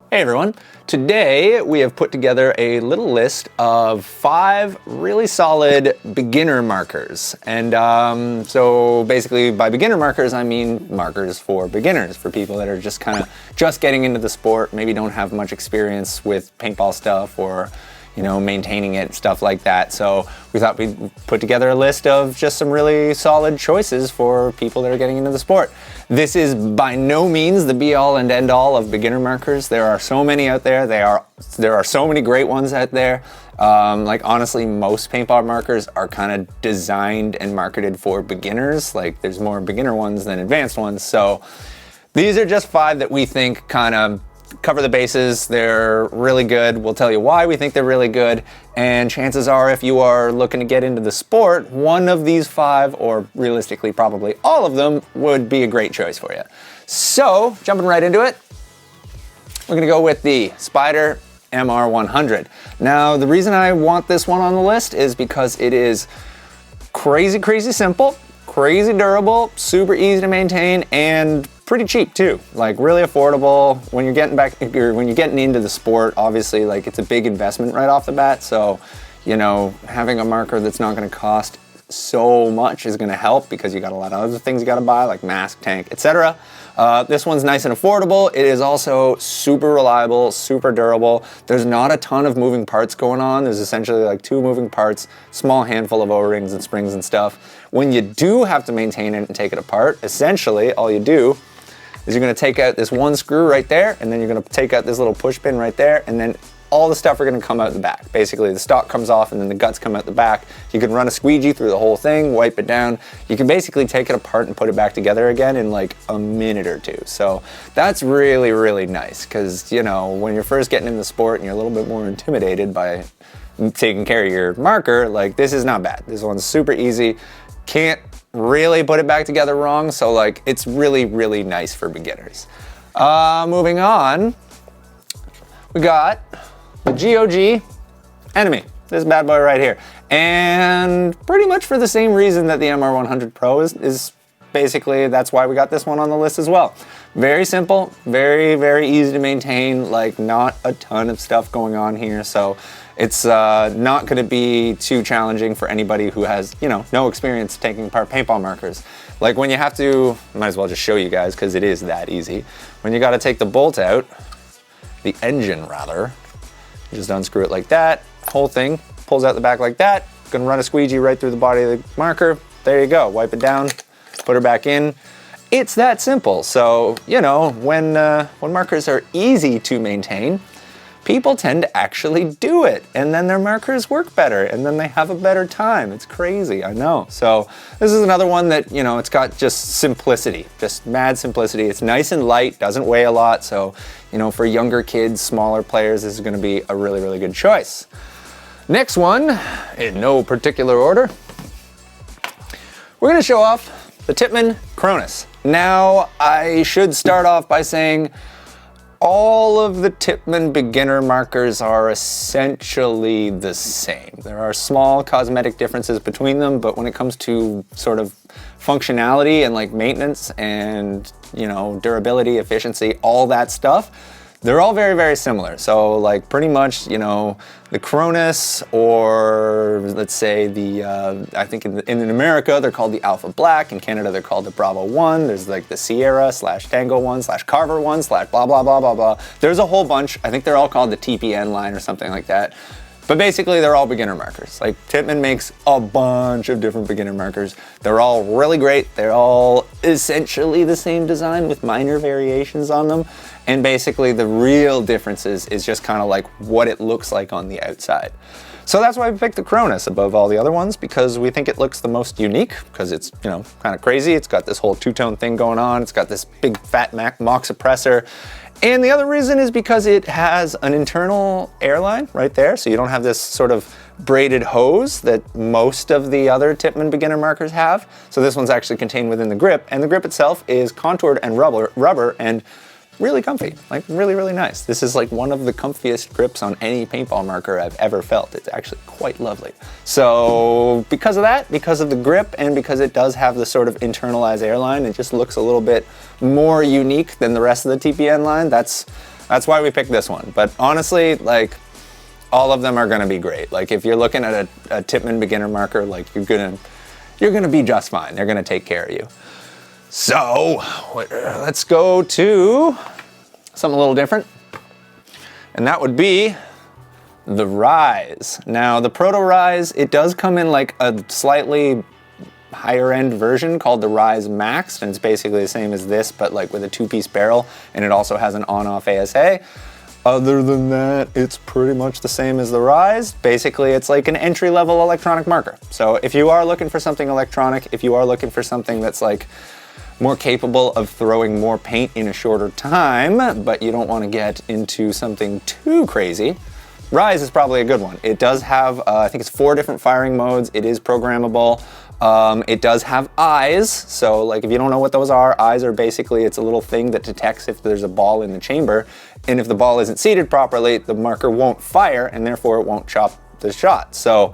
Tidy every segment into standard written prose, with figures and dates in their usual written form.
Hey everyone, today we have put together a little list of 5 really solid beginner markers. And so basically by beginner markers, I mean markers for beginners, for people that are just kind of just getting into the sport, maybe don't have much experience with paintball stuff or maintaining it, stuff like that. So we thought we'd put together a list of just some really solid choices for people that are getting into the sport. This is by no means the be-all and end-all of beginner markers. There are so many out there. There are so many great ones out there. Like honestly, most paintball markers are kind of designed and marketed for beginners. Like there's more beginner ones than advanced ones. So these are just 5 that we think kind of cover the bases. They're really good. We'll tell you why we think they're really good. And chances are, if you are looking to get into the sport, one of these 5, or realistically probably all of them, would be a great choice for you. So, jumping right into it, we're gonna go with the Spyder MR100. Now, the reason I want this one on the list is because it is crazy, crazy simple, crazy durable, super easy to maintain, and pretty cheap too. Like really affordable. When you're getting into the sport, obviously like it's a big investment right off the bat. So, having a marker that's not going to cost so much is going to help because you got a lot of other things you got to buy like mask, tank, etc. This one's nice and affordable. It is also super reliable, super durable. There's not a ton of moving parts going on. There's essentially like 2 moving parts, small handful of O-rings and springs and stuff. When you do have to maintain it and take it apart, essentially all you do is you're going to take out this one screw right there, and then you're going to take out this little push pin right there, and then all the stuff are going to come out the back. Basically, the stock comes off, and then the guts come out the back. You can run a squeegee through the whole thing, wipe it down. You can basically take it apart and put it back together again in like a minute or 2. So that's really, really nice, because, when you're first getting into the sport and you're a little bit more intimidated by taking care of your marker, like this is not bad. This one's super easy. Can't really put it back together wrong, so like it's really, really nice for beginners. Moving on, we got the GOG Enemy, this bad boy right here, and pretty much for the same reason that the MR100 Pro is basically, that's why we got this one on the list as well. Very simple, very, very easy to maintain, like not a ton of stuff going on here, so it's not going to be too challenging for anybody who has, no experience taking apart paintball markers. Like when you have to, might as well just show you guys because it is that easy. When you got to take the bolt out, the engine rather, you just unscrew it like that. Whole thing pulls out the back like that. Gonna run a squeegee right through the body of the marker. There you go. Wipe it down, put her back in. It's that simple. So, when markers are easy to maintain, people tend to actually do it, and then their markers work better, and then they have a better time. It's crazy, I know. So this is another one that, it's got just simplicity, just mad simplicity. It's nice and light, doesn't weigh a lot, so, for younger kids, smaller players, this is gonna be a really, really good choice. Next one, in no particular order, we're gonna show off the Tippmann Kronus. Now, I should start off by saying, all of the Tippmann beginner markers are essentially the same. There are small cosmetic differences between them, but when it comes to sort of functionality and like maintenance and, durability, efficiency, all that stuff, they're all very, very similar. So like pretty much, the Kronus, or let's say the, I think in America, they're called the Alpha Black. In Canada, they're called the Bravo 1. There's like the Sierra / Tango 1 / Carver 1 / blah, blah, blah, blah, blah. There's a whole bunch. I think they're all called the TPN line or something like that. But basically, they're all beginner markers. Like Tippmann makes a bunch of different beginner markers. They're all really great. They're all essentially the same design with minor variations on them. And basically the real differences is just kind of like what it looks like on the outside. So that's why we picked the Kronus above all the other ones, because we think it looks the most unique, because it's, kind of crazy. It's got this whole 2-tone thing going on. It's got this big fat mock suppressor. And the other reason is because it has an internal airline right there, so you don't have this sort of braided hose that most of the other Tippmann beginner markers have. So this one's actually contained within the grip, and the grip itself is contoured and rubber and really comfy, like really, really nice. This is like one of the comfiest grips on any paintball marker I've ever felt. It's actually quite lovely. So because of that, because of the grip, and because it does have the sort of internalized airline, it just looks a little bit more unique than the rest of the TPN line. That's that's why we picked this one. But honestly, like, all of them are gonna be great. Like, if you're looking at a Tippmann beginner marker, like, you're gonna be just fine. They're gonna take care of you. So, let's go to something a little different. And that would be the Rise. Now, the Proto Rise, it does come in like a slightly higher end version called the Rise Maxed, and it's basically the same as this, but like with a 2-piece barrel, and it also has an on-off ASA. Other than that, it's pretty much the same as the Rise. Basically, it's like an entry-level electronic marker. So if you are looking for something electronic, if you are looking for something that's like more capable of throwing more paint in a shorter time, but you don't want to get into something too crazy, Rise is probably a good one. It does have, I think it's 4 different firing modes. It is programmable. It does have eyes, so like if you don't know what those are, eyes are basically, it's a little thing that detects if there's a ball in the chamber, and if the ball isn't seated properly, the marker won't fire, and therefore it won't chop the shot. So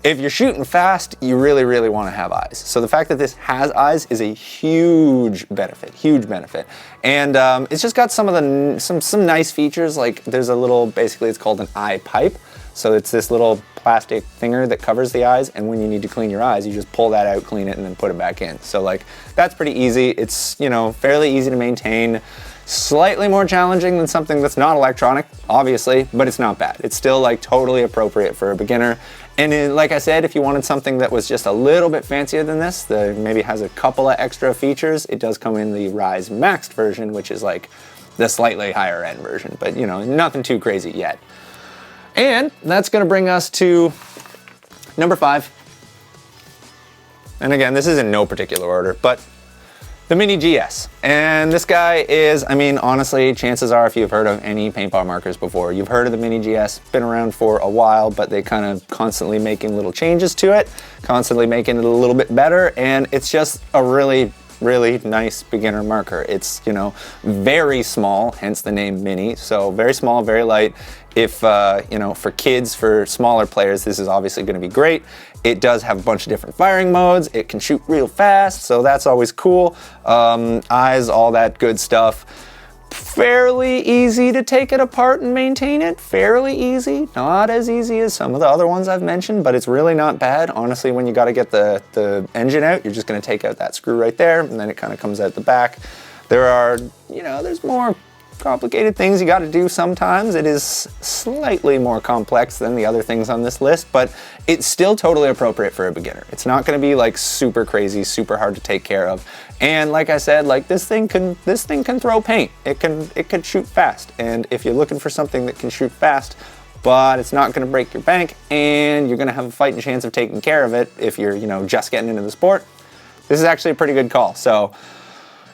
if you're shooting fast, you really, really want to have eyes. So the fact that this has eyes is a huge benefit, huge benefit. And it's just got some of the, some nice features, like there's a little, basically it's called an eye pipe. So it's this little plastic thinger that covers the eyes, and when you need to clean your eyes, you just pull that out, clean it, and then put it back in. So like, that's pretty easy. It's, you know, fairly easy to maintain. Slightly more challenging than something that's not electronic, obviously, but it's not bad. It's still like totally appropriate for a beginner. And like I said, if you wanted something that was just a little bit fancier than this, that maybe has a couple of extra features, it does come in the Rise Maxed version, which is like the slightly higher end version, but you know, nothing too crazy yet. And that's gonna bring us to number 5. And again, this is in no particular order, but the Mini GS. And this guy is, I mean, honestly, chances are if you've heard of any paintball markers before, you've heard of the Mini GS, been around for a while, but they kind of constantly making little changes to it, constantly making it a little bit better, and it's just a really, really nice beginner marker. It's, you know, very small, hence the name Mini, so very small, very light. If, you know, for kids, for smaller players, this is obviously gonna be great. It does have a bunch of different firing modes. It can shoot real fast, so that's always cool. Eyes, all that good stuff. Fairly easy to take it apart and maintain it. Fairly easy. Not as easy as some of the other ones I've mentioned, but it's really not bad. Honestly, when you gotta get the engine out, you're just gonna take out that screw right there, and then it kind of comes out the back. There are, you know, there's more complicated things you got to do sometimes. It is slightly more complex than the other things on this list, but it's still totally appropriate for a beginner. It's not going to be like super crazy, super hard to take care of. And like I said, like this thing can throw paint. It can shoot fast. And if you're looking for something that can shoot fast, but it's not going to break your bank, and you're going to have a fighting chance of taking care of it if you're, you know, just getting into the sport, this is actually a pretty good call. So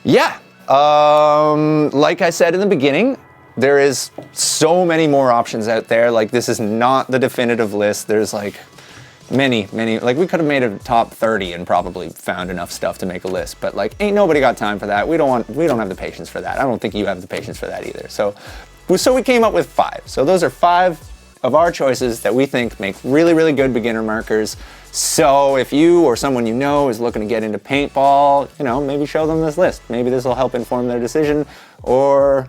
yeah. Like I said in the beginning, there is so many more options out there. Like, this is not the definitive list. There's like many, like we could have made a top 30 and probably found enough stuff to make a list, but like ain't nobody got time for that. We don't have the patience for that. I don't think you have the patience for that either. So we came up with 5. So those are 5 of our choices that we think make really, really good beginner markers. So if you or someone you know is looking to get into paintball, you know, maybe show them this list. Maybe this will help inform their decision, or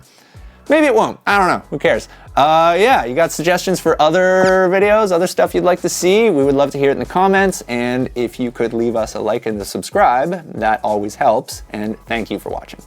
maybe it won't. I don't know. Who cares? Yeah, you got suggestions for other videos, other stuff you'd like to see? We would love to hear it in the comments. And if you could leave us a like and a subscribe, that always helps. And thank you for watching.